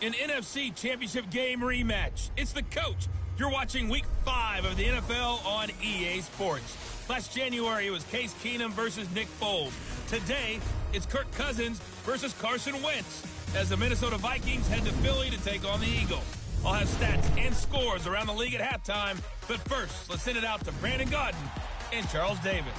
An NFC Championship game rematch. It's the coach. You're watching Week 5 of the NFL on EA Sports. Last January, it was Case Keenum versus Nick Foles. Today, it's Kirk Cousins versus Carson Wentz as the Minnesota Vikings head to Philly to take on the Eagles. I'll have stats and scores around the league at halftime, but first, let's send it out to Brandon Gaudin and Charles Davis.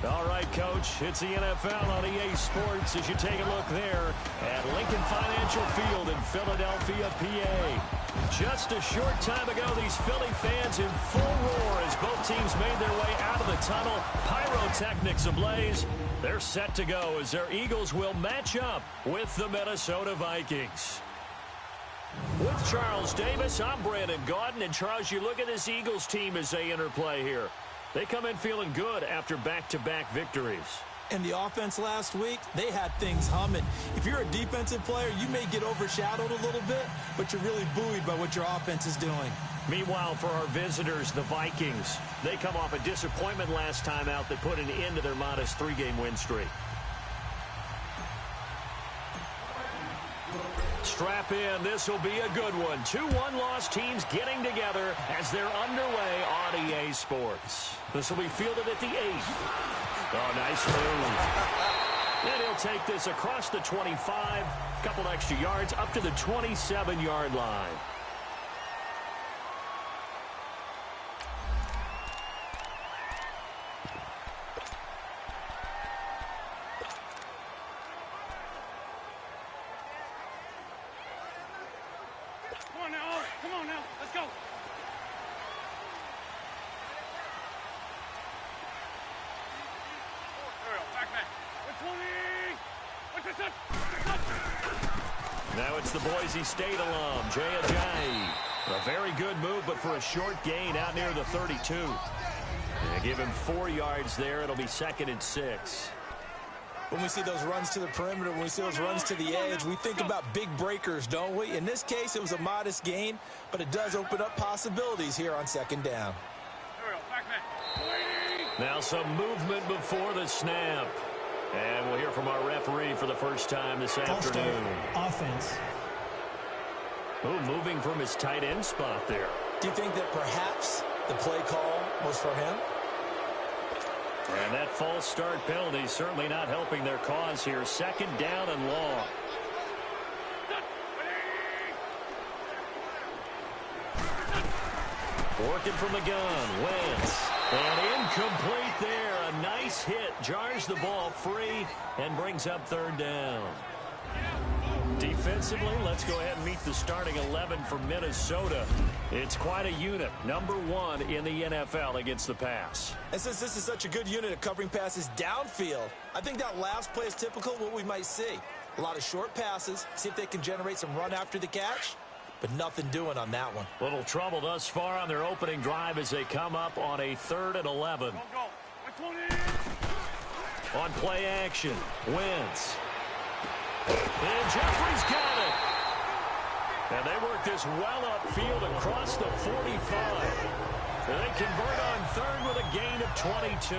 All right, Coach, it's the NFL on EA Sports as you take a look there at Lincoln Financial Field in Philadelphia, PA. Just a short time ago, these Philly fans in full roar as both teams made their way out of the tunnel. Pyrotechnics ablaze. They're set to go as their Eagles will match up with the Minnesota Vikings. With Charles Davis, I'm Brandon Gaudin. And Charles, you look at this Eagles team as they interplay here. They come in feeling good after back-to-back victories. And the offense last week, they had things humming. If you're a defensive player, you may get overshadowed a little bit, but you're really buoyed by what your offense is doing. Meanwhile, for our visitors, the Vikings, they come off a disappointment last time out that put an end to their modest 3-game win streak. Strap in. This will be a good one. 2 one-loss teams getting together as they're underway on EA Sports. This will be fielded at the 8th. Oh, nice move. And he'll take this across the 25, a couple extra yards up to the 27-yard line. Come on now, let's go. Back man. 20. Now it's the Boise State alum, Jay Ajayi. A very good move, but for a short gain out near the 32. And give him 4 yards there. It'll be 2nd and 6. When we see those runs to the perimeter, when we see those runs to the edge, we think about big breakers, don't we? In this case, it was a modest gain, but it does open up possibilities here on 2nd down. Now some movement before the snap. And we'll hear from our referee for the first time this afternoon. Offense. Oh, moving from his tight end spot there. Do you think that perhaps the play call was for him? And that false start penalty certainly not helping their cause here. 2nd down and long. Working from the gun, Wentz. And incomplete there. A nice hit. Jars the ball free and brings up 3rd down. Defensively, let's go ahead and meet the starting 11 for Minnesota. It's quite a unit. Number 1 in the NFL against the pass. And since this is such a good unit of covering passes downfield, I think that last play is typical of what we might see. A lot of short passes, see if they can generate some run after the catch, but nothing doing on that one. Little trouble thus far on their opening drive as they come up on a 3rd and 11. On play action, Wentz. And Jeffrey's got it. And they work this well upfield across the 45. And they convert on 3rd with a gain of 22.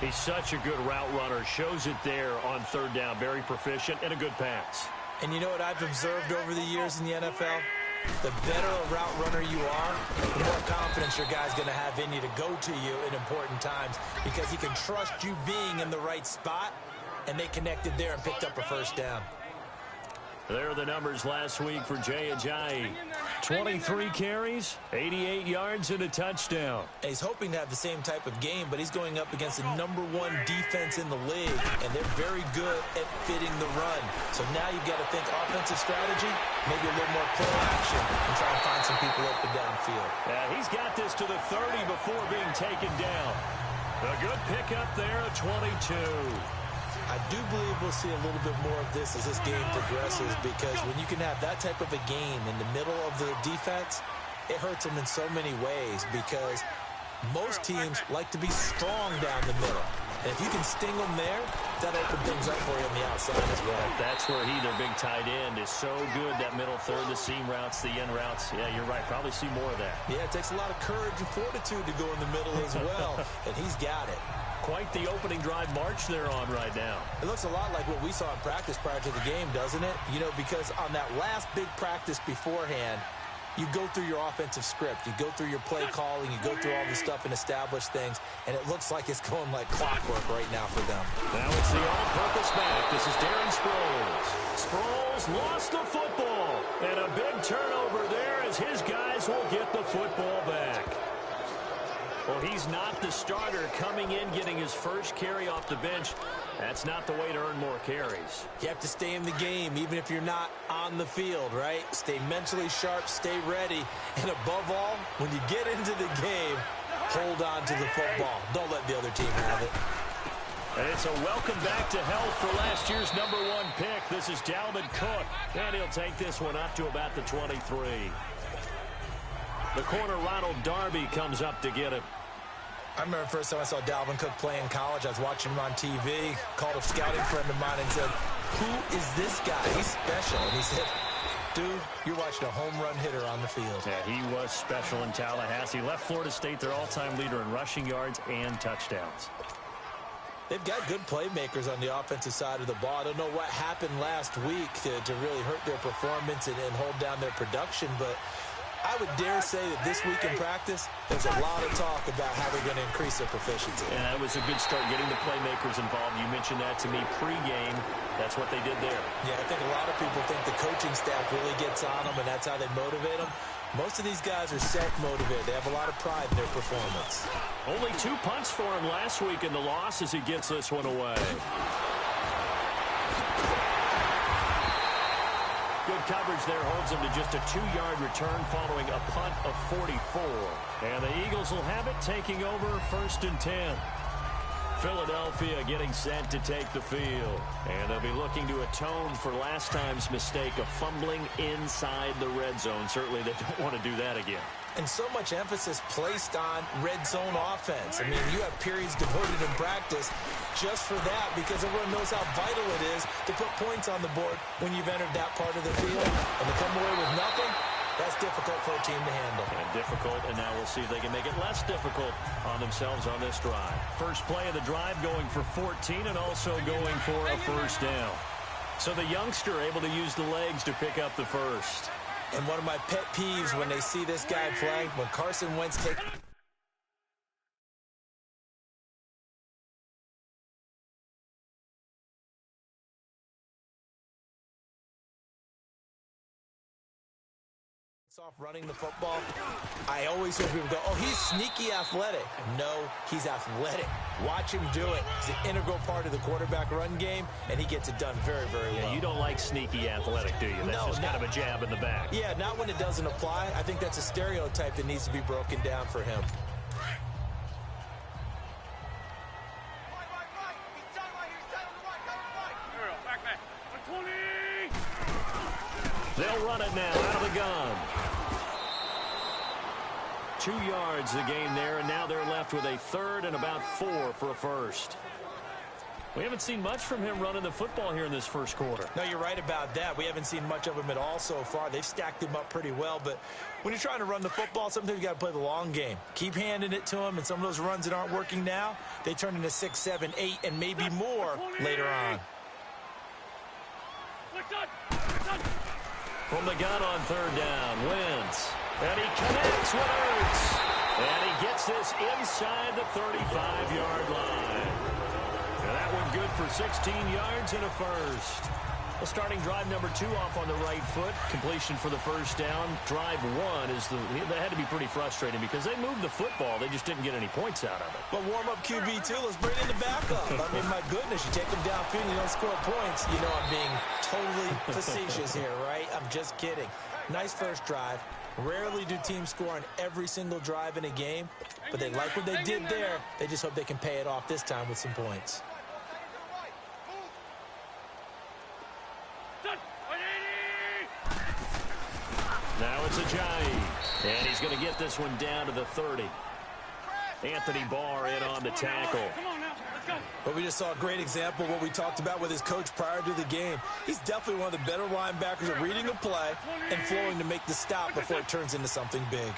He's such a good route runner. Shows it there on 3rd down. Very proficient and a good pass. And you know what I've observed over the years in the NFL? The better a route runner you are, the more confidence your guy's going to have in you to go to you in important times because he can trust you being in the right spot. And they connected there and picked up a 1st down. There are the numbers last week for Jay Ajayi. 23 carries, 88 yards, and a touchdown. And he's hoping to have the same type of game, but he's going up against the number 1 defense in the league, and they're very good at fitting the run. So now you've got to think offensive strategy, maybe a little more play action, and try and find some people open downfield. He's got this to the 30 before being taken down. A good pickup there at 22. I do believe we'll see a little bit more of this as this game progresses because when you can have that type of a gain in the middle of the defense, it hurts them in so many ways because most teams like to be strong down the middle. And if you can sting them there, that'll open things up for you on the outside as well. That's where their big tight end, is so good, that middle third, the seam routes, the end routes. Yeah, you're right. Probably see more of that. Yeah, it takes a lot of courage and fortitude to go in the middle as well, and he's got it. Quite the opening drive march they're on right now. It looks a lot like what we saw in practice prior to the game, doesn't it? You know, because on that last big practice beforehand, you go through your offensive script. You go through your play calling. You go through all this stuff and establish things. And it looks like it's going like clockwork right now for them. Now it's the all-purpose back. This is Darren Sproles. Sproles lost the football. And a big turnover there as his guys will get the football back. Well, he's not the starter coming in, getting his first carry off the bench. That's not the way to earn more carries. You have to stay in the game, even if you're not on the field, right? Stay mentally sharp, stay ready. And above all, when you get into the game, hold on to the football. Don't let the other team have it. And it's a welcome back to health for last year's #1 pick. This is Dalvin Cook. And he'll take this one up to about the 23. The corner, Ronald Darby, comes up to get it. I remember the first time I saw Dalvin Cook play in college. I was watching him on TV, called a scouting friend of mine and said, "Who is this guy? He's special." And he said, "Dude, you're watching a home run hitter on the field." Yeah, he was special in Tallahassee. Left Florida State their all-time leader in rushing yards and touchdowns. They've got good playmakers on the offensive side of the ball. I don't know what happened last week to really hurt their performance and hold down their production, but I would dare say that this week in practice, there's a lot of talk about how they're going to increase their proficiency. And that was a good start, getting the playmakers involved. You mentioned that to me pregame. That's what they did there. Yeah, I think a lot of people think the coaching staff really gets on them, and that's how they motivate them. Most of these guys are self-motivated. They have a lot of pride in their performance. Only 2 punts for him last week in the loss as he gets this one away. Good coverage there holds him to just a 2-yard return following a punt of 44. And the Eagles will have it, taking over 1st and 10. Philadelphia getting set to take the field. And they'll be looking to atone for last time's mistake of fumbling inside the red zone. Certainly they don't want to do that again. And so much emphasis placed on red zone offense. I mean, you have periods devoted in practice just for that because everyone knows how vital it is to put points on the board when you've entered that part of the field. And to come away with nothing, that's difficult for a team to handle. And difficult, and now we'll see if they can make it less difficult on themselves on this drive. First play of the drive going for 14 and also going for a first down. So the youngster able to use the legs to pick up the first. And one of my pet peeves when they see this guy flagged, when Carson Wentz takes off running the football, I always hear people go, "Oh, he's sneaky athletic." No, he's athletic. Watch him do it. He's an integral part of the quarterback run game, and he gets it done very, very well. Yeah, you don't like sneaky athletic, do you? That's just kind of a jab in the back. Yeah, not when it doesn't apply. I think that's a stereotype that needs to be broken down for him. They'll run it now out of the gun. 2 yards the gain there, and now they're left with a 3rd and about 4 for a first. We haven't seen much from him running the football here in this first quarter. No, you're right about that. We haven't seen much of him at all so far. They've stacked him up pretty well, but when you're trying to run the football, sometimes you got to play the long game. Keep handing it to him, and some of those runs that aren't working now, they turn into 6, 7, 8, and maybe more later on. From the gun on 3rd down, Wentz. And he connects with Ertz. And he gets this inside the 35-yard line. And that one good for 16 yards and a first. Well, starting drive number 2 off on the right foot. Completion for the first down. Drive 1 is that had to be pretty frustrating because they moved the football. They just didn't get any points out of it. But warm-up QB, too. Let's bring in the backup. I mean, my goodness, you take them downfield and you don't score points. You know I'm being totally facetious here, right? I'm just kidding. Nice first drive. Rarely do teams score on every single drive in a game, but they like what they did there. They just hope they can pay it off this time with some points. Now it's Ajayi, and he's going to get this one down to the 30. Anthony Barr in on the tackle. But we just saw a great example of what we talked about with his coach prior to the game. He's definitely one of the better linebackers at reading a play and flowing to make the stop before it turns into something big.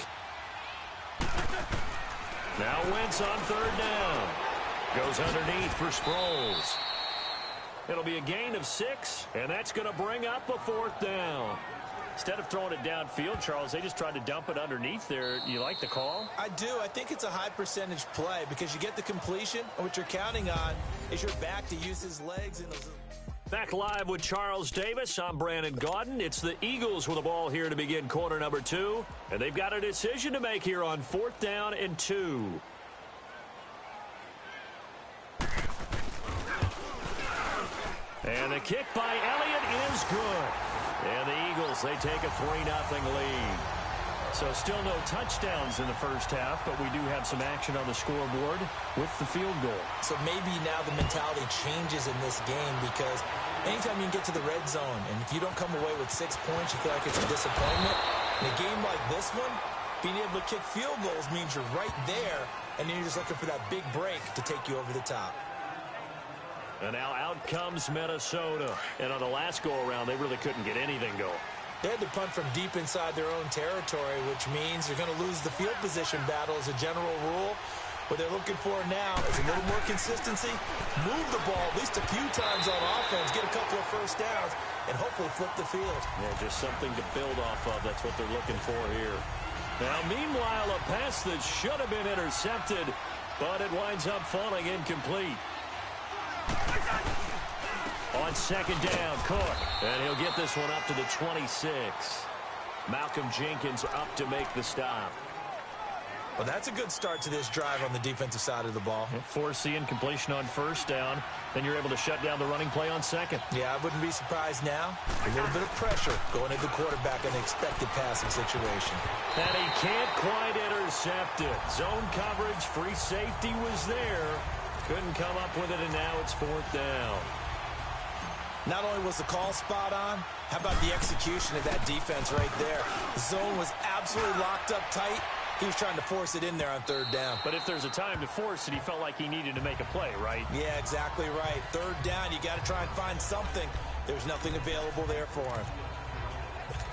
Now Wentz on 3rd down. Goes underneath for Sproles. It'll be a gain of 6, and that's going to bring up a 4th down. Instead of throwing it downfield, Charles, they just tried to dump it underneath there. You like the call? I do. I think it's a high-percentage play because you get the completion, and what you're counting on is your back to use his legs. And Back live with Charles Davis. I'm Brandon Gaudin. It's the Eagles with the ball here to begin quarter number 2, and they've got a decision to make here on 4th down and 2. And the kick by Elliott is good. And the Eagles, they take a 3-0 lead. So still no touchdowns in the first half, but we do have some action on the scoreboard with the field goal. So maybe now the mentality changes in this game because anytime you can get to the red zone, and if you don't come away with 6 points, you feel like it's a disappointment. In a game like this one, being able to kick field goals means you're right there, and then you're just looking for that big break to take you over the top. And now out comes Minnesota. And on the last go-around, they really couldn't get anything going. They had to punt from deep inside their own territory, which means they're going to lose the field position battle as a general rule. What they're looking for now is a little more consistency, move the ball at least a few times on offense, get a couple of first downs, and hopefully flip the field. Yeah, just something to build off of. That's what they're looking for here. Now, meanwhile, a pass that should have been intercepted, but it winds up falling incomplete. On 2nd down, Cook. And he'll get this one up to the 26. Malcolm Jenkins up to make the stop. Well, that's a good start to this drive on the defensive side of the ball. Force the incompletion on 1st down. Then you're able to shut down the running play on 2nd. Yeah, I wouldn't be surprised now. A little bit of pressure going at the quarterback in the expected passing situation. And he can't quite intercept it. Zone coverage, free safety was there. Couldn't come up with it, and now it's 4th down. Not only was the call spot on, how about the execution of that defense right there? The zone was absolutely locked up tight. He was trying to force it in there on 3rd down. But if there's a time to force it, he felt like he needed to make a play, right? Yeah, exactly right. 3rd down, you got to try and find something. There's nothing available there for him.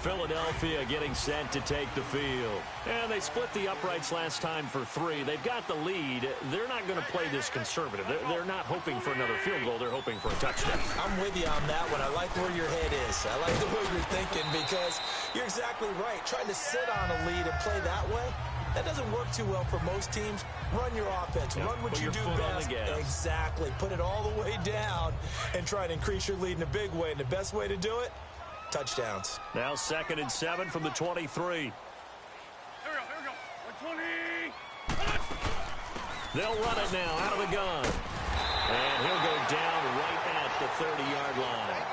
Philadelphia getting set to take the field. And they split the uprights last time for 3. They've got the lead. They're not going to play this conservative. They're not hoping for another field goal. They're hoping for a touchdown. I'm with you on that one. I like where your head is. I like the way you're thinking because you're exactly right. Trying to sit on a lead and play that way, that doesn't work too well for most teams. Run your offense. Run what you do best. Exactly. Put it all the way down and try to increase your lead in a big way. And the best way to do it, touchdowns. Now 2nd and 7 from the 23. Here we go. 120. They'll run it now out of the gun. And he'll go down right at the 30-yard line.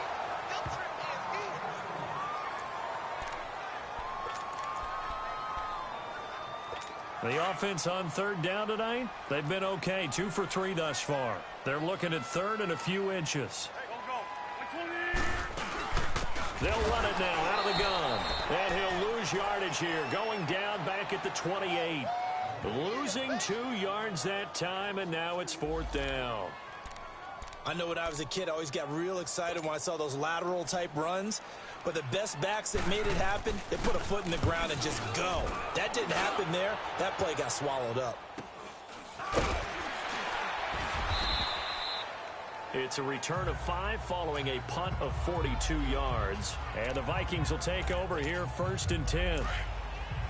The offense on 3rd down tonight, they've been okay. 2 for 3 thus far. They're looking at 3rd and a few inches. They'll run it now out of the gun. And he'll lose yardage here. Going down back at the 28. Losing 2 yards that time, and now it's 4th down. I know when I was a kid, I always got real excited when I saw those lateral-type runs. But the best backs that made it happen, they put a foot in the ground and just go. That didn't happen there. That play got swallowed up. It's a return of 5 following a punt of 42 yards. And the Vikings will take over here 1st and 10.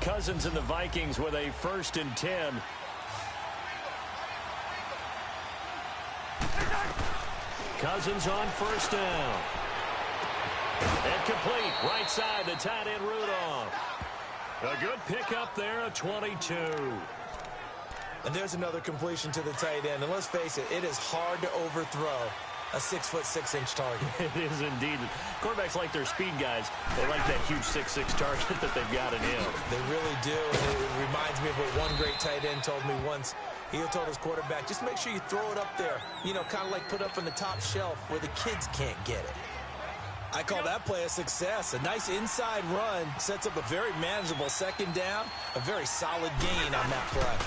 Cousins and the Vikings with a 1st and 10. Cousins on 1st down. And complete. Right side, the tight end Rudolph. A good pickup there at 22. And there's another completion to the tight end. And let's face it, it is hard to overthrow a 6'6" target. It is indeed. Quarterbacks like their speed guys. They like that huge 6'6" target that they've got in him. They really do. And it reminds me of what one great tight end told me once. He told his quarterback, just make sure you throw it up there. You know, kind of like put up on the top shelf where the kids can't get it. I call that play a success. A nice inside run sets up a very manageable 2nd down. A very solid gain on that play.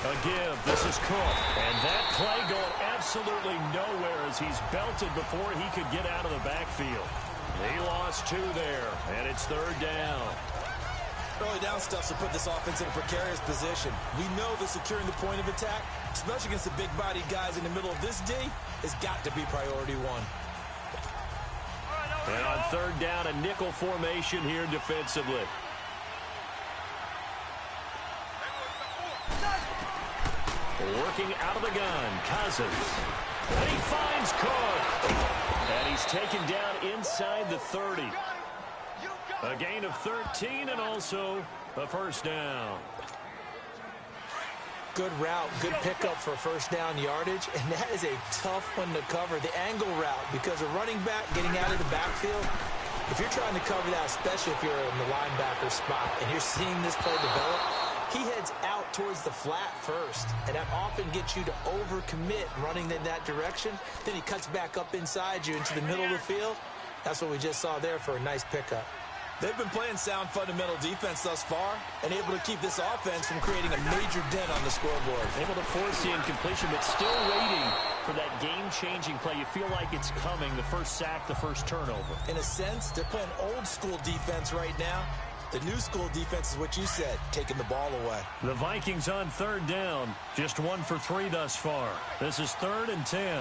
A give. This is Cook. And that play going absolutely nowhere as he's belted before he could get out of the backfield. He lost 2 there, and it's 3rd down. Early down stuff to put this offense in a precarious position. We know that securing the point of attack, especially against the big-bodied guys in the middle of this D, has got to be priority one. And on third down, a nickel formation here defensively. Working out of the gun, Cousins. And he finds Cook. And he's taken down inside the 30. A gain of 13 and also a first down. Good route, good pickup for first down yardage, and that is a tough one to cover, the angle route, because a running back getting out of the backfield, if you're trying to cover that, especially if you're in the linebacker spot and you're seeing this play develop, he heads out towards the flat first, and that often gets you to overcommit running in that direction. Then he cuts back up inside you into the middle of the field. That's what we just saw there for a nice pickup. They've been playing sound fundamental defense thus far and able to keep this offense from creating a major dent on the scoreboard. Able to force the incompletion, but still waiting for that game-changing play. You feel like it's coming, the first sack, the first turnover. In a sense, they're playing old-school defense right now. The new school defense is what you said, taking the ball away. The Vikings on third down, just 1 for 3 thus far. This is 3rd and 10.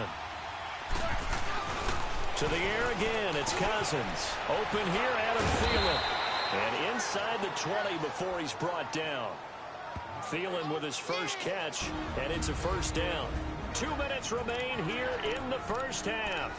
To the air again, it's Cousins. Open here, Adam Thielen. And inside the 20 before he's brought down. Thielen with his first catch, and it's a first down. 2 minutes remain here in the first half.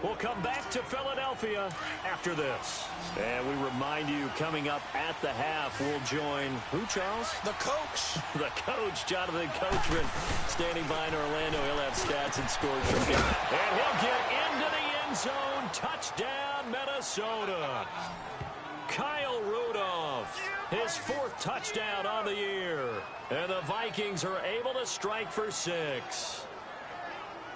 We'll come back to Philadelphia after this. And we remind you, coming up at the half, we'll join, who, Charles? The coach. The coach, Jonathan Coachman, standing by in Orlando. He'll have stats and scores from him. And he'll get into the end zone. Touchdown, Minnesota. Kyle Rudolph, his 4th touchdown on the year. And the Vikings are able to strike for 6.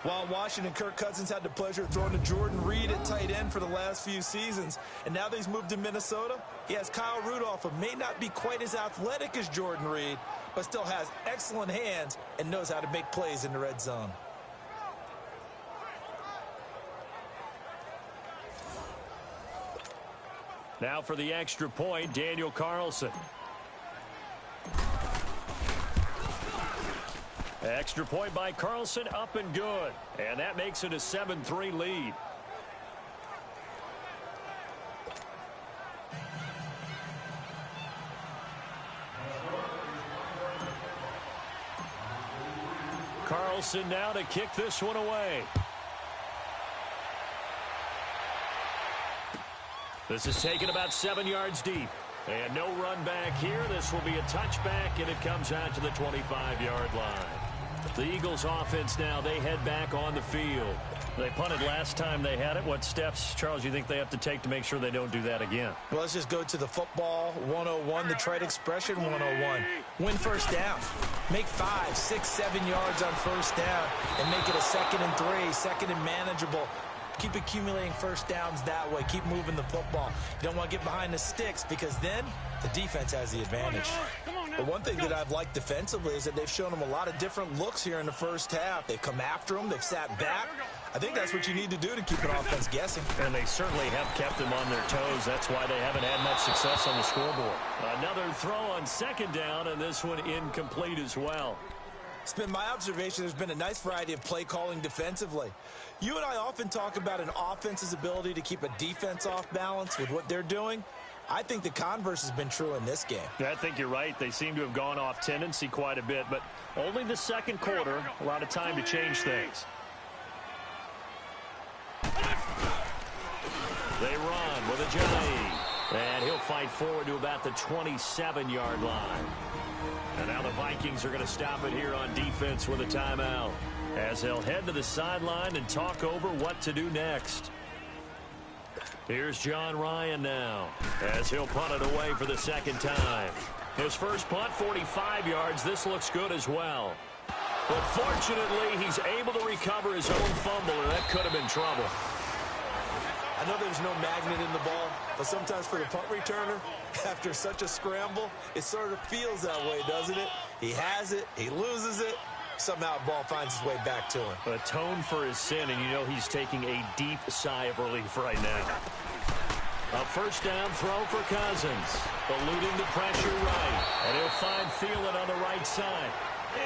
While in Washington, Kirk Cousins had the pleasure of throwing to Jordan Reed at tight end for the last few seasons. And now that he's moved to Minnesota, he has Kyle Rudolph, who may not be quite as athletic as Jordan Reed, but still has excellent hands and knows how to make plays in the red zone. Now for the extra point, Daniel Carlson. Extra point by Carlson, up and good. And that makes it a 7-3 lead. Carlson now to kick this one away. This is taken about 7 yards deep. And no run back here. This will be a touchback, and it comes out to the 25-yard line. The Eagles offense now, they head back on the field. They punted last time they had it. What steps, Charles, you think they have to take to make sure they don't do that again? Well, let's just go to the football 101, the trite expression 101. Win first down. Make 5, 6, 7 yards on first down and make it a 2nd and 3, 2nd and manageable. Keep accumulating first downs that way. Keep moving the football. You don't want to get behind the sticks because then the defense has the advantage. But one thing that I've liked defensively is that they've shown them a lot of different looks here in the first half. They've come after them. They've sat back. I think that's what you need to do to keep an offense guessing. And they certainly have kept them on their toes. That's why they haven't had much success on the scoreboard. Another throw on 2nd down, and this one incomplete as well. It's been my observation there's been a nice variety of play calling defensively. You and I often talk about an offense's ability to keep a defense off balance with what they're doing. I think the converse has been true in this game. Yeah, I think you're right. They seem to have gone off tendency quite a bit, but only the 2nd quarter, a lot of time to change things. They run with Ajayi, and he'll fight forward to about the 27-yard line. And now the Vikings are going to stop it here on defense with a timeout, as they'll head to the sideline and talk over what to do next. Here's John Ryan now, as he'll punt it away for the 2nd time. His first punt, 45 yards. This looks good as well. But fortunately, he's able to recover his own fumble, and that could have been trouble. I know there's no magnet in the ball, but sometimes for the punt returner, after such a scramble, it sort of feels that way, doesn't it? He has it, he loses it, somehow the ball finds its way back to him. Atone for his sin, and you know he's taking a deep sigh of relief right now. A first down throw for Cousins. Eluding the pressure right. And he'll find Thielen on the right side.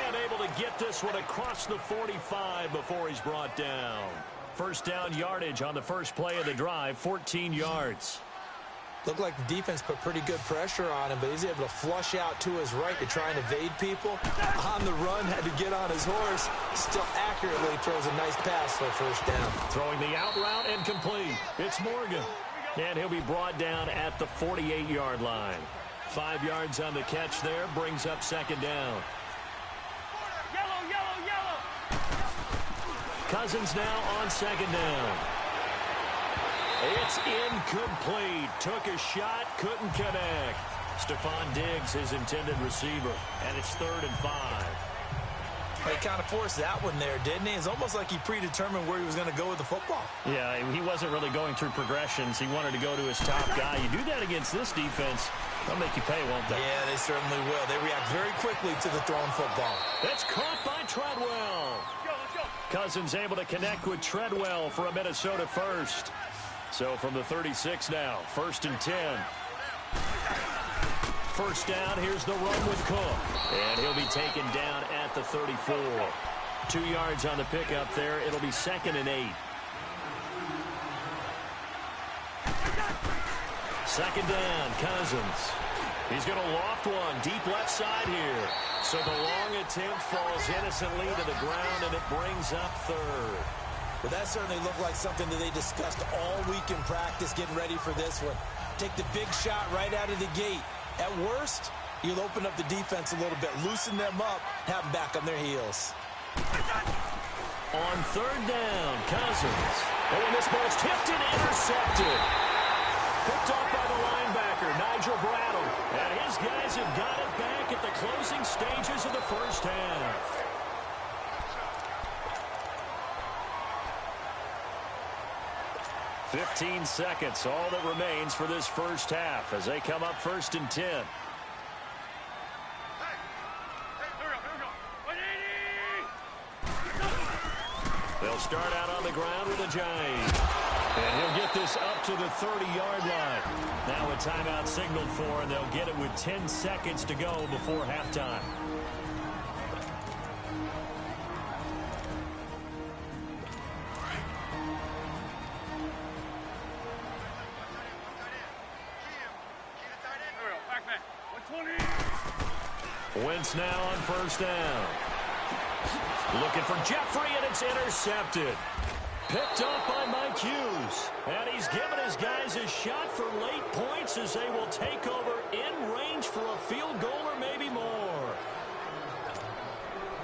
And able to get this one across the 45 before he's brought down. First down yardage on the first play of the drive, 14 yards. Looked like the defense put pretty good pressure on him, but he's able to flush out to his right to try and evade people. On the run, had to get on his horse. Still accurately throws a nice pass for a first down. Throwing the out route and complete. It's Morgan. And he'll be brought down at the 48-yard line. 5 yards on the catch there, brings up second down. Yellow, yellow, yellow. Cousins now on second down. It's incomplete. Took a shot, couldn't connect. Stephon Diggs, his intended receiver. And it's 3rd and 5. He kind of forced that one there, didn't he? It's almost like he predetermined where he was going to go with the football. Yeah, he wasn't really going through progressions. He wanted to go to his top guy. You do that against this defense, they'll make you pay, won't they? Yeah, they certainly will. They react very quickly to the thrown football. That's caught by Treadwell. Let's go. Cousins able to connect with Treadwell for a Minnesota first. So from the 36 now, 1st and 10. First down, here's the run with Cook. And he'll be taken down at the 34. 2 yards on the pickup there. It'll be 2nd and 8. Second down, Cousins. He's going to loft one deep left side here. So the long attempt falls innocently to the ground, and it brings up 3rd. Well, that certainly looked like something that they discussed all week in practice, getting ready for this one. Take the big shot right out of the gate. At worst, you'll open up the defense a little bit, loosen them up, have them back on their heels. On 3rd down, Cousins. Oh, and this ball's tipped and intercepted. Picked up by the linebacker, Nigel Bradham. And his guys have got it back at the closing stages of the first half. "15 seconds, all that remains for this first half as they come up 1st and 10. Here we go. 180. They'll start out on the ground with a giant. And he'll get this up to the 30-yard line. Now a timeout signaled for, and they'll get it with 10 seconds to go before halftime. Wentz now on first down. Looking for Jeffrey, and it's intercepted. Picked up by Mike Hughes. And he's given his guys a shot for late points as they will take over in range for a field goal or maybe more.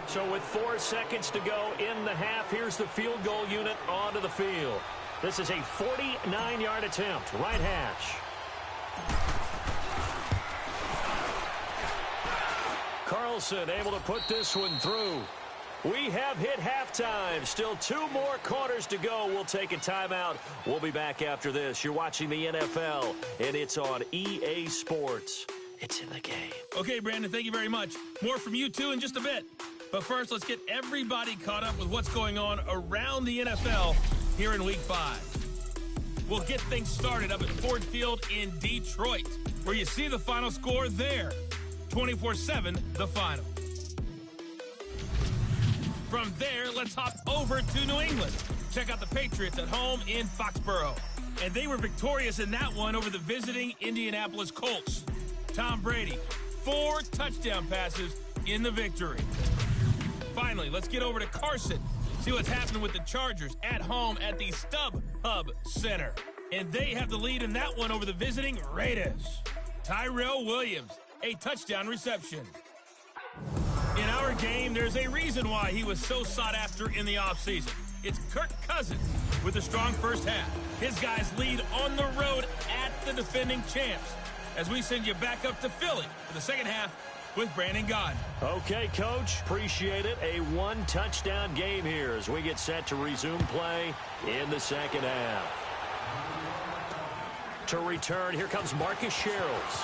So with 4 seconds to go in the half, here's the field goal unit onto the field. This is a 49-yard attempt, right hash. Carlson able to put this one through. We have hit halftime. Still 2 more quarters to go. We'll take a timeout. We'll be back after this. You're watching the NFL, and it's on EA Sports. It's in the game. Okay, Brandon, thank you very much. More from you, too, in just a bit. But first, let's get everybody caught up with what's going on around the NFL here in Week 5. We'll get things started up at Ford Field in Detroit, where you see the final score there. 24-7, the final. From there, let's hop over to New England. Check out the Patriots at home in Foxborough. And they were victorious in that one over the visiting Indianapolis Colts. Tom Brady, 4 touchdown passes in the victory. Finally, let's get over to Carson. See what's happening with the Chargers at home at the StubHub Center. And they have the lead in that one over the visiting Raiders. Tyrell Williams, a touchdown reception. In our game, there's a reason why he was so sought after in the offseason. It's Kirk Cousins with a strong first half. His guys lead on the road at the defending champs. As we send you back up to Philly for the second half with Brandon Gaudin. Okay, Coach. Appreciate it. A 1-touchdown game here as we get set to resume play in the second half. To return, here comes Marcus Sherrills.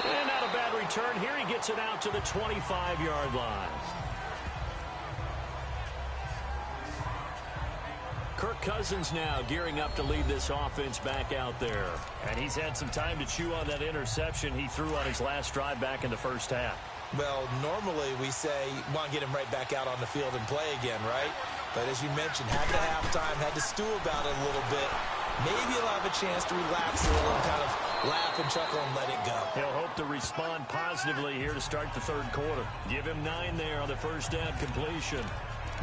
And not a bad return. Here he gets it out to the 25-yard line. Kirk Cousins now gearing up to lead this offense back out there. And he's had some time to chew on that interception he threw on his last drive back in the first half. Well, normally we say you want to get him right back out on the field and play again, right? But as you mentioned, had the halftime, had to stew about it a little bit. Maybe he'll have a chance to relax a little and kind of laugh and chuckle and let it go. He'll hope to respond positively here to start the third quarter. Give him 9 there on the first down completion.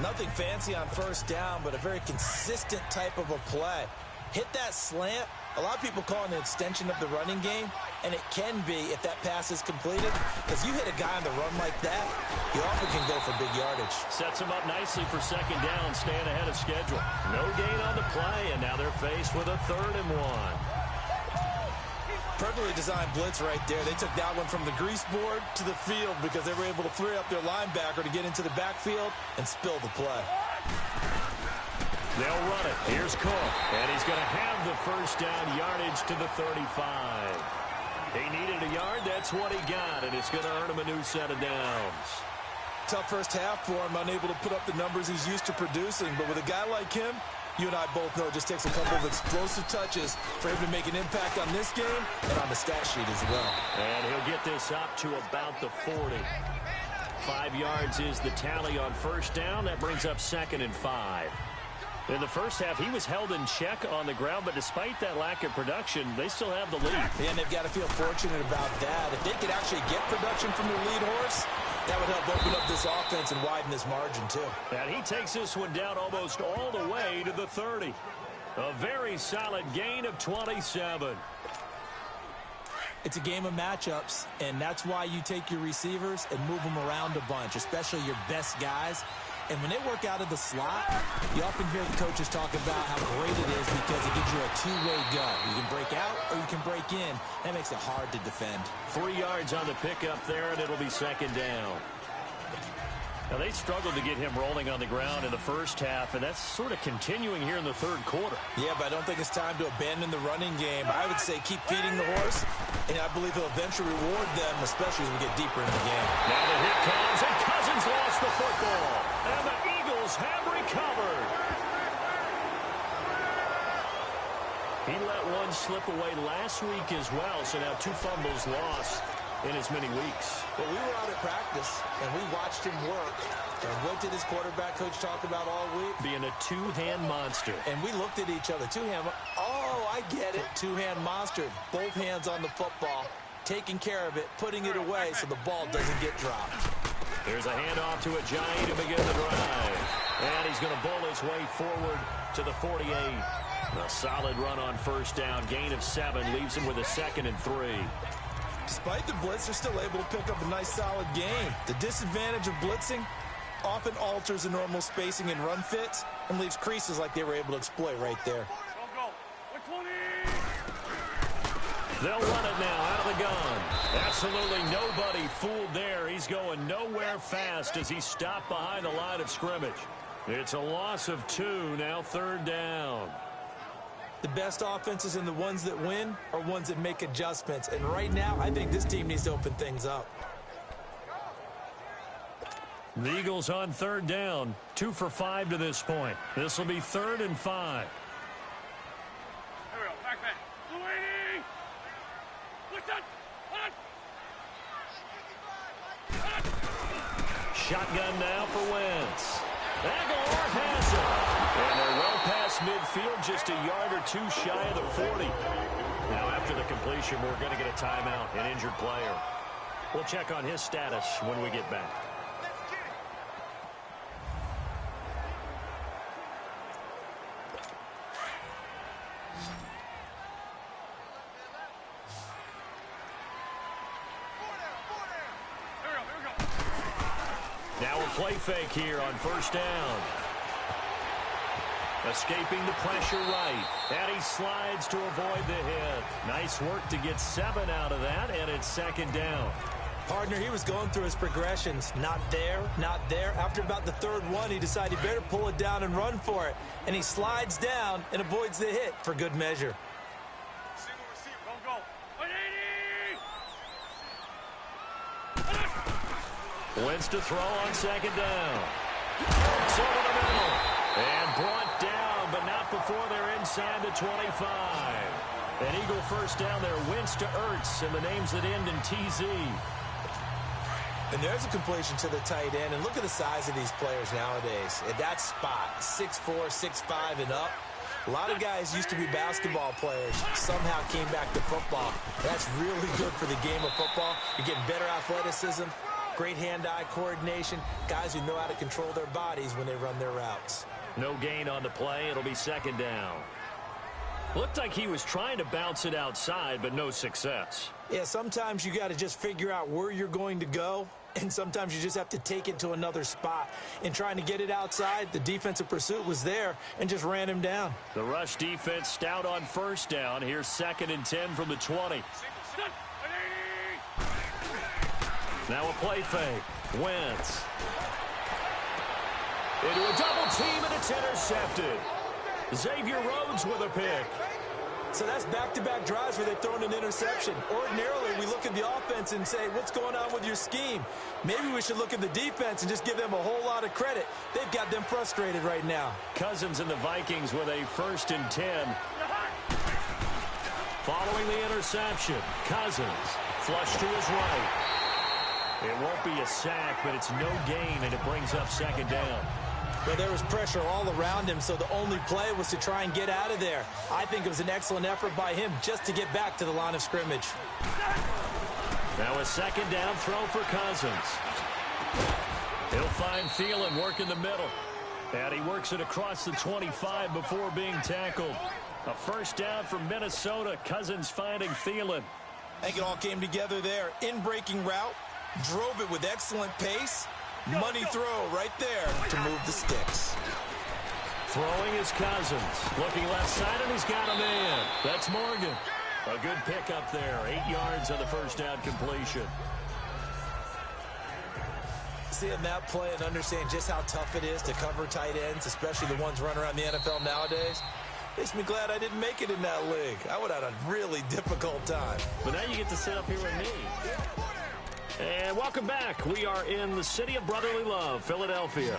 Nothing fancy on first down, but a very consistent type of a play. Hit that slant. A lot of people call it an extension of the running game, and it can be if that pass is completed. Because you hit a guy on the run like that, you often can go for big yardage. Sets him up nicely for second down, staying ahead of schedule. No gain on the play, and now they're faced with a 3rd and 1. Perfectly designed blitz right there. They took that one from the grease board to the field because they were able to free up their linebacker to get into the backfield and spill the play. They'll run it. Here's Cook, and he's going to have the first down yardage to the 35. He needed a yard. That's what he got, and it's going to earn him a new set of downs. Tough first half for him, unable to put up the numbers he's used to producing. But with a guy like him, you and I both know it just takes a couple of explosive touches for him to make an impact on this game and on the stat sheet as well. And he'll get this up to about the 40. 5 yards is the tally on first down. That brings up 2nd and 5. In the first half, he was held in check on the ground, but despite that lack of production, they still have the lead. And they've got to feel fortunate about that. If they could actually get production from their lead horse, that would help open up this offense and widen this margin, too. And he takes this one down almost all the way to the 30. A very solid gain of 27. It's a game of matchups, and that's why you take your receivers and move them around a bunch, especially your best guys. And when they work out of the slot, you often hear the coaches talk about how great it is because it gives you a two-way go. You can break out or you can break in. That makes it hard to defend. 3 yards on the pickup there, and it'll be second down. Now, they struggled to get him rolling on the ground in the first half, and that's sort of continuing here in the third quarter. Yeah, but I don't think it's time to abandon the running game. I would say keep feeding the horse, and I believe he'll eventually reward them, especially as we get deeper in the game. Now the hit comes, and Cousins lost the football. And the Eagles have recovered. He let one slip away last week as well, so now 2 fumbles lost in as many weeks. Well, we were out at practice, and we watched him work. And what did his quarterback coach talk about all week? Being a 2-hand monster. And we looked at each other. 2-hand. Oh, I get it. 2-hand monster. Both hands on the football, taking care of it, putting it away so the ball doesn't get dropped. There's a handoff to Ajayi to begin the drive. And he's going to bull his way forward to the 48. A solid run on first down. Gain of 7 leaves him with a 2nd and 3. Despite the blitz, they're still able to pick up a nice, solid game. The disadvantage of blitzing often alters the normal spacing and run fits and leaves creases like they were able to exploit right there. They'll run it now out of the gun. Absolutely nobody fooled there. He's going nowhere fast as he stopped behind the line of scrimmage. It's a loss of 2, now 3rd down. The best offenses and the ones that win are ones that make adjustments. And right now, I think this team needs to open things up. The Eagles on 3rd down, 2 for 5 to this point. This will be 3rd and 5. Here we go. Back. Luini! Listen! Shotgun now for Wentz. Aguilar has it. And they're well past midfield, just a yard or 2 shy of the 40. Now, after the completion, we're going to get a timeout, an injured player. We'll check on his status when we get back. Now a play fake here on first down. Escaping the pressure right. And he slides to avoid the hit. Nice work to get 7 out of that, and it's 2nd down. Partner, he was going through his progressions. Not there, not there. After about the 3rd one, he decided he better pull it down and run for it. And he slides down and avoids the hit for good measure. Single receiver. Go. 180! Wentz to throw on 2nd down. So to the middle. And brought down, but not inside the 25. An Eagle first down there. Wentz to Ertz, and the names that end in TZ. And there's a completion to the tight end. And look at the size of these players nowadays. At that spot, 6'4", 6'5", and up. A lot of guys used to be basketball players, somehow came back to football. That's really good for the game of football. You're getting better athleticism, great hand-eye coordination, guys who know how to control their bodies when they run their routes. No gain on the play. It'll be second down. Looked like he was trying to bounce it outside, but no success. Yeah, sometimes you got to just figure out where you're going to go, and sometimes you just have to take it to another spot. In trying to get it outside, the defensive pursuit was there and just ran him down. The rush defense stout on first down. Here's 2nd and 10 from the 20. Now a play fake. Wentz. Into a double team, and it's intercepted. Xavier Rhodes with a pick. So that's back-to-back drives where they've thrown an interception. Ordinarily, we look at the offense and say, what's going on with your scheme? Maybe we should look at the defense and just give them a whole lot of credit. They've got them frustrated right now. Cousins and the Vikings with a 1st and 10. Following the interception, Cousins flush to his right. It won't be a sack, but it's no gain, and it brings up 2nd down. Well, there was pressure all around him, so the only play was to try and get out of there. I think it was an excellent effort by him just to get back to the line of scrimmage. Now a 2nd down throw for Cousins. He'll find Thielen work in the middle. And he works it across the 25 before being tackled. A 1st down for Minnesota. Cousins finding Thielen. I think it all came together there. In-breaking route, drove it with excellent pace. Money throw right there to move the sticks. Throwing is Cousins. Looking left side, and he's got him in. That's Morgan. A good pickup there. 8 yards on the 1st down completion. Seeing that play and understand just how tough it is to cover tight ends, especially the ones running around the NFL nowadays, makes me glad I didn't make it in that league. I would have had a really difficult time. But now you get to sit up here with me. And welcome back. We are in the city of brotherly love, Philadelphia.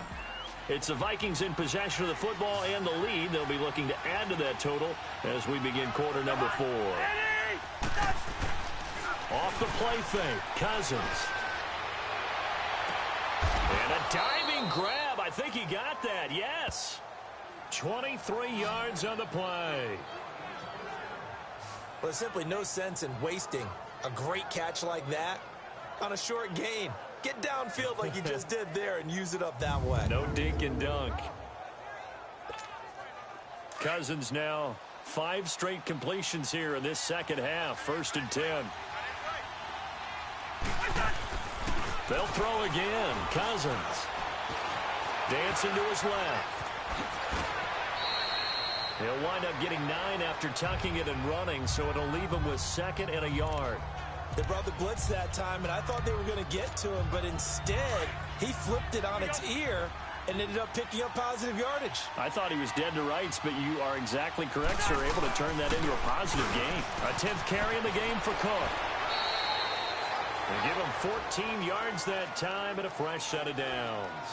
It's the Vikings in possession of the football and the lead. They'll be looking to add to that total as we begin quarter number 4. Off the play fake, Cousins. And a diving grab. I think he got that, yes. 23 yards on the play. Well, there's simply no sense in wasting a great catch like that on a short gain. Get downfield like you just did there and use it up that way. No dink and dunk. Cousins now 5 straight completions here in this second half. 1st and 10. They'll throw again. Cousins dancing to his left. He'll wind up getting 9 after tucking it and running, so it'll leave him with 2nd and a yard. They brought the blitz that time, and I thought they were going to get to him, but instead, he flipped it on its ear and ended up picking up positive yardage. I thought he was dead to rights, but you are exactly correct, sir. Able to turn that into a positive gain. A 10th carry in the game for Cook. They give him 14 yards that time and a fresh set of downs.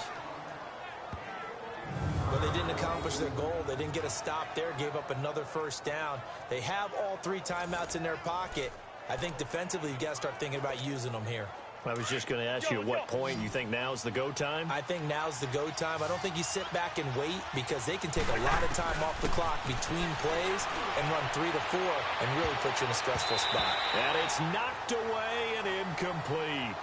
Well, they didn't accomplish their goal. They didn't get a stop there, gave up another 1st down. They have all 3 timeouts in their pocket. I think defensively, you've got to start thinking about using them here. I was just going to ask you at what point you think now's the go time? I think now's the go time. I don't think you sit back and wait because they can take a lot of time off the clock between plays and run 3 to 4 and really put you in a stressful spot. And it's knocked away and incomplete.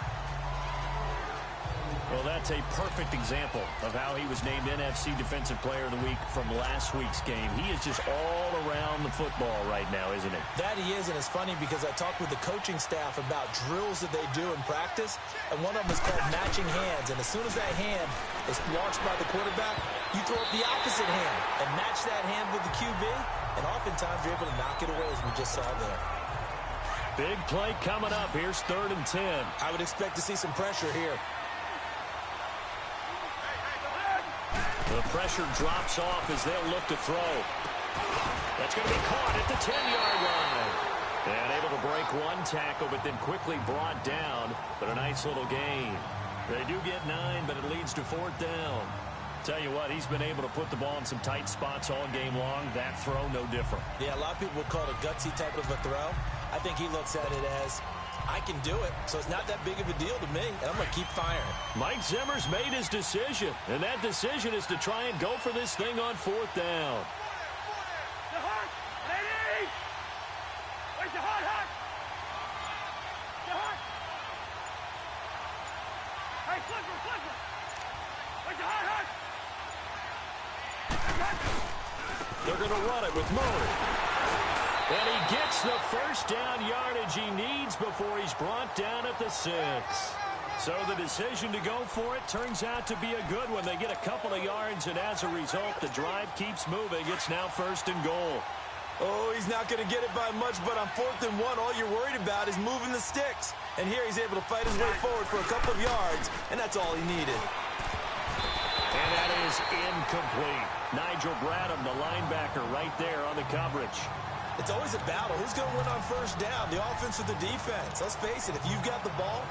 Well, that's a perfect example of how he was named NFC Defensive Player of the Week from last week's game. He is just all around the football right now, isn't he? That he is, and it's funny because I talked with the coaching staff about drills that they do in practice, and one of them is called matching hands. And as soon as that hand is launched by the quarterback, you throw up the opposite hand and match that hand with the QB, and oftentimes you're able to knock it away, as we just saw there. Big play coming up. Here's 3rd and 10. I would expect to see some pressure here. The pressure drops off as they'll look to throw. That's going to be caught at the 10-yard line. And able to break 1 tackle, but then quickly brought down. But a nice little gain. They do get 9, but it leads to 4th down. Tell you what, he's been able to put the ball in some tight spots all game long. That throw, no different. Yeah, a lot of people would call it a gutsy type of a throw. I think he looks at it as, I can do it, so it's not that big of a deal to me, and I'm going to keep firing. Mike Zimmer's made his decision, and that decision is to try and go for this thing on 4th down. They're going to run it with Murray. And he gets the first down yardage he needs before he's brought down at the 6. So the decision to go for it turns out to be a good one. They get a couple of yards, and as a result, the drive keeps moving. It's now 1st and goal. Oh, he's not going to get it by much, but on 4th and 1, all you're worried about is moving the sticks. And here he's able to fight his way forward for a couple of yards, and that's all he needed. And that is incomplete. Nigel Bradham, the linebacker, right there on the coverage. It's always a battle. Who's going to win on 1st down, the offense or the defense? Let's face it, if you've got the ball,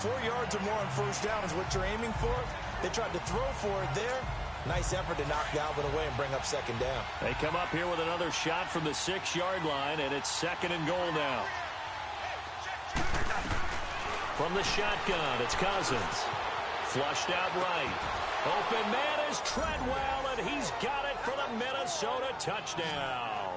4 yards or more on 1st down is what you're aiming for. They tried to throw for it there. Nice effort to knock Dalvin away and bring up 2nd down. They come up here with another shot from the 6-yard line, and it's 2nd and goal now. From the shotgun, it's Cousins. Flushed out right. Open man is Treadwell, and he's got it for the Minnesota touchdown.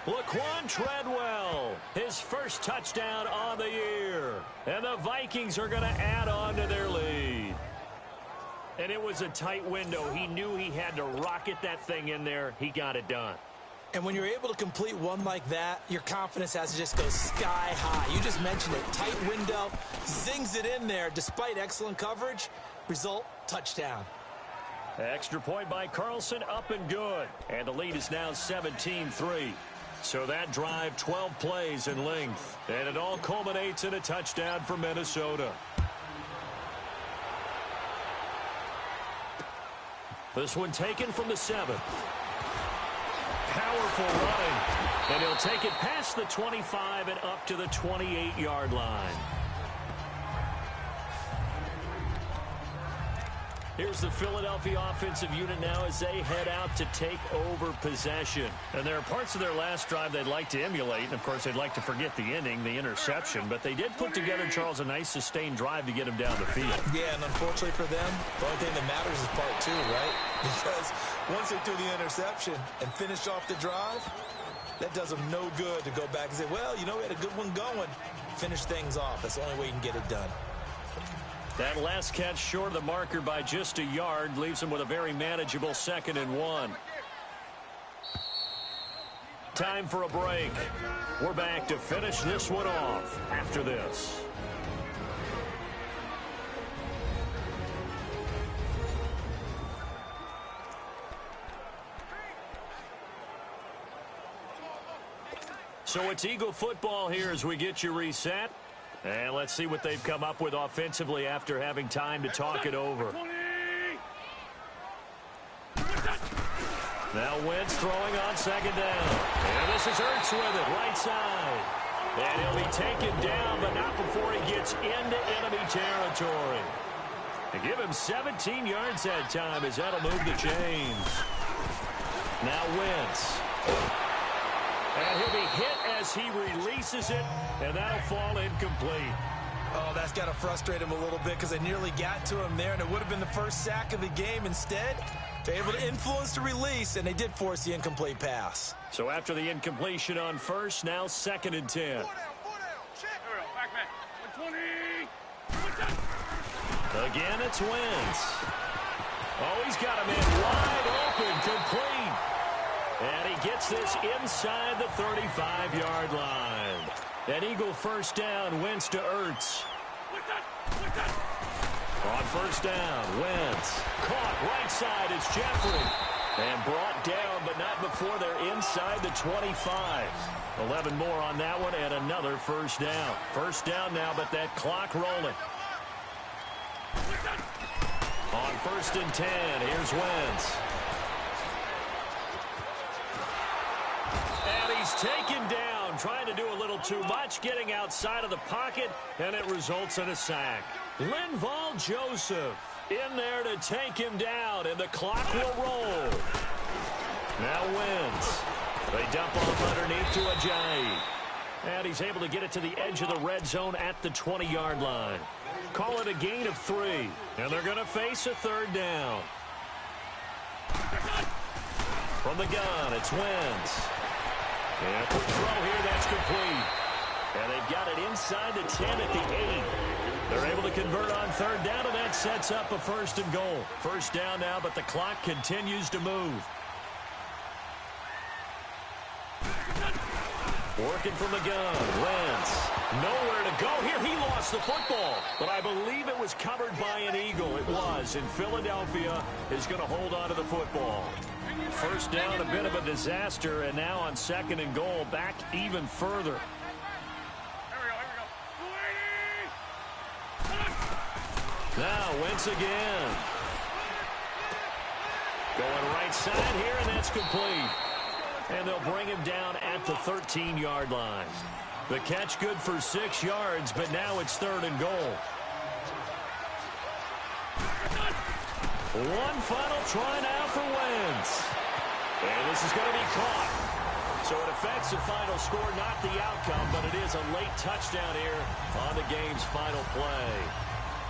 Laquan Treadwell, his first touchdown on the year. And the Vikings are going to add on to their lead. And it was a tight window. He knew he had to rocket that thing in there. He got it done. And when you're able to complete one like that, your confidence has to just go sky high. You just mentioned it. Tight window, zings it in there despite excellent coverage. Result, touchdown. Extra point by Carlson, up and good. And the lead is now 17-3. So that drive, 12 plays in length. And it all culminates in a touchdown for Minnesota. This one taken from the 7th. Powerful running. And he'll take it past the 25 and up to the 28-yard line. Here's the Philadelphia offensive unit now as they head out to take over possession. And there are parts of their last drive they'd like to emulate. And, of course, they'd like to forget the ending, the interception. But they did put together, Charles, a nice sustained drive to get him down the field. Yeah, and unfortunately for them, the only thing that matters is part 2, right? Because once they threw the interception and finished off the drive, that does them no good to go back and say, well, you know, we had a good one going. Finish things off. That's the only way you can get it done. That last catch short of the marker by just a yard leaves him with a very manageable 2nd and 1. Time for a break. We're back to finish this one off after this. So it's Eagle football here as we get you reset. And let's see what they've come up with offensively after having time to talk it over. Now Wentz throwing on 2nd down. And this is Ertz with it, right side. And he'll be taken down, but not before he gets into enemy territory. They give him 17 yards that time as that'll move the chains. Now Wentz. And he'll be hit as he releases it, and that'll fall incomplete. Oh, that's got to frustrate him a little bit because they nearly got to him there, and it would have been the first sack of the game. Instead, they're able to influence the release, and they did force the incomplete pass. So after the incompletion on 1st, now 2nd and 10. Again, it's Wentz. Oh, he's got a man wide open, complete. And he gets this inside the 35-yard line. An Eagle 1st down, Wentz to Ertz. On 1st down, Wentz. Caught right side, it's Jeffrey. And brought down, but not before they're inside the 25. 11 more on that one, and another 1st down. 1st down now, but that clock rolling. On 1st and 10, here's Wentz. And he's taken down, trying to do a little too much, getting outside of the pocket, and it results in a sack. Linval Joseph In there to take him down, and the clock will roll. Now Wentz. They dump off underneath to Ajayi. And he's able to get it to the edge of the red zone at the 20-yard line. Call it a gain of 3. And they're going to face a third down. From the gun, it's Wentz. And quick throw here, that's complete. And they've got it inside the 10 at the 8. They're able to convert on third down, and that sets up a 1st and goal. First down now, but the clock continues to move. Working from the gun, Wentz. Nowhere to go here. He lost the football, but I believe it was covered by an Eagle. It was, and Philadelphia is going to hold on to the football. First down, a bit of a disaster, and now on 2nd and goal, back even further. Now Wentz again. Going right side here, and that's complete. And they'll bring him down at the 13-yard line. The catch good for 6 yards, but now it's 3rd and goal. One final try now for Wentz. And this is going to be caught. So it affects the final score, not the outcome, but it is a late touchdown here on the game's final play.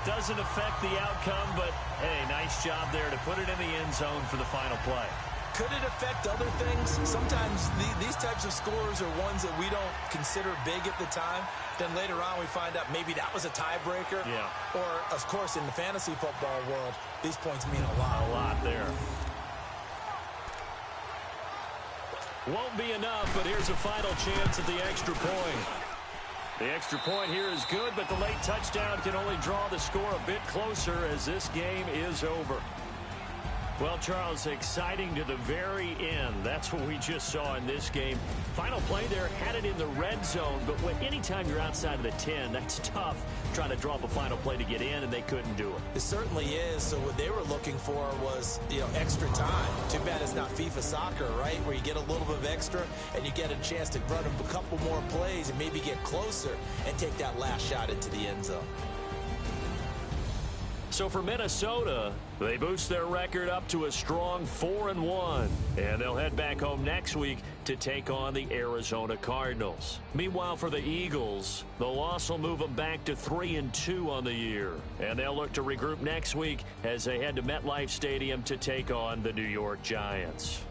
Doesn't affect the outcome, but, hey, nice job there to put it in the end zone for the final play. Could it affect other things? Sometimes these types of scores are ones that we don't consider big at the time. Then later on we find out maybe that was a tiebreaker. Yeah. Or, of course, in the fantasy football world, these points mean a lot. A lot there. Won't be enough, but here's a final chance at the extra point. The extra point here is good, but the late touchdown can only draw the score a bit closer as this game is over. Well, Charles, exciting to the very end. That's what we just saw in this game. Final play there, had it in the red zone, but anytime you're outside of the 10, that's tough trying to draw up a final play to get in, and they couldn't do it. It certainly is. So what they were looking for was, extra time. Too bad it's not FIFA soccer, right, where you get a little bit of extra and you get a chance to run a couple more plays and maybe get closer and take that last shot into the end zone. So for Minnesota, they boost their record up to a strong 4-1. And they'll head back home next week to take on the Arizona Cardinals. Meanwhile, for the Eagles, the loss will move them back to 3-2 on the year. And they'll look to regroup next week as they head to MetLife Stadium to take on the New York Giants.